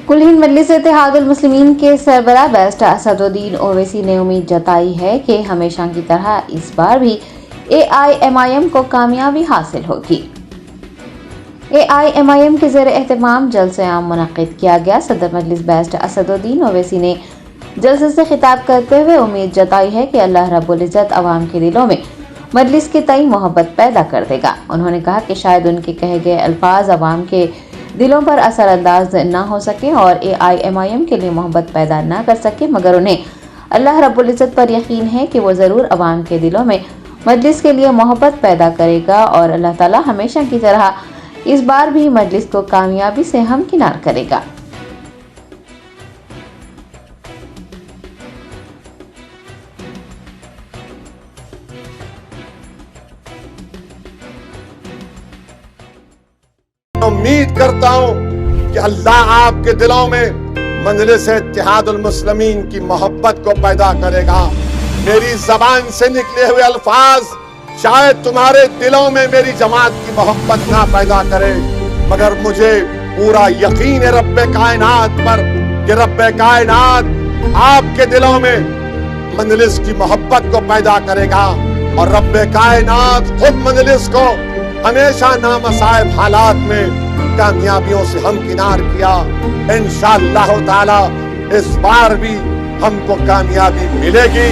कुल हिंद मजलिस इत्तेहादुल मुस्लिमीन के सरबराह बैरिस्टर असदुद्दीन ओवैसी ने उम्मीद जताई है कि हमेशा की तरह इस बार भी AIMIM को कामयाबी हासिल होगी। AIMIM के ज़ेर एहतमाम जलसे आम मुनक़्क़िद किया गया। सदर मजलिस बैरिस्टर असदुद्दीन ओवैसी ने जलसे से खिताब करते हुए उम्मीद जताई है कि अल्लाह रब्बुल इज़्ज़त अवाम के दिलों में मजलिस के तई मोहब्बत पैदा कर देगा। उन्होंने कहा कि शायद उनके कहे गए अल्फाज अवाम के दिलों पर असर अंदाज ना हो सके और AIMIM के लिए मोहब्बत पैदा ना कर सके, मगर उन्हें अल्लाह रब्बुल इज़्ज़त पर यकीन है कि वो ज़रूर अवाम के दिलों में मजलिस के लिए मोहब्बत पैदा करेगा और अल्लाह ताला हमेशा की तरह इस बार भी मजलिस को कामयाबी से हमकिनार करेगा। उम्मीद करता हूं कि अल्लाह आपके दिलों में मजलिस इत्तेहादुल मुस्लिमीन की मोहब्बत को पैदा करेगा। मेरी जबान से निकले हुए अल्फाज शायद तुम्हारे दिलों में मेरी जमात की मोहब्बत ना पैदा करे, मगर मुझे पूरा यकीन है रब्बे कायनात पर कि रब्बे कायनात आपके दिलों में मजलिस की मोहब्बत को पैदा करेगा और रब्बे कायनात खुद मजलिस को हमेशा नामसाइब हालात में कामयाबियों से हमकिनार किया। इंशाअल्लाह ताला इस बार भी हमको कामयाबी मिलेगी।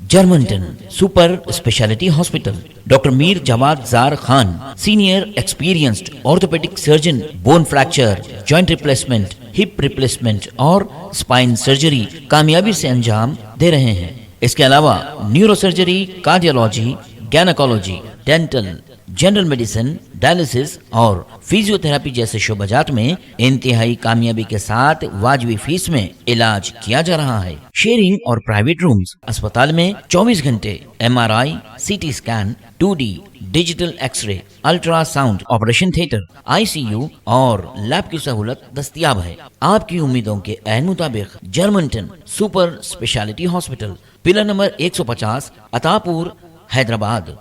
Germanton super speciality hospital, doctor Mir Jawad Jar Khan, senior experienced orthopaedic surgeon, bone fracture, joint replacement, hip replacement और स्पाइन सर्जरी कामयाबी से अंजाम दे रहे हैं। इसके अलावा neuro surgery, cardiology, gynaecology, dental, general medicine, dialysis और फिजियोथेरेपी जैसे शोबाजात में इंतहाई कामयाबी के साथ वाजिबी फीस में इलाज किया जा रहा है। शेयरिंग और प्राइवेट रूम्स, अस्पताल में 24 घंटे MRI, CT scan, 2D digital x-ray, ultrasound, operation theatre, ICU और लैब की सहूलत दस्तयाब है। आपकी उम्मीदों के ऐन मुताबिक Germanton super speciality hospital, pillar number 150, Attapur, Hyderabad.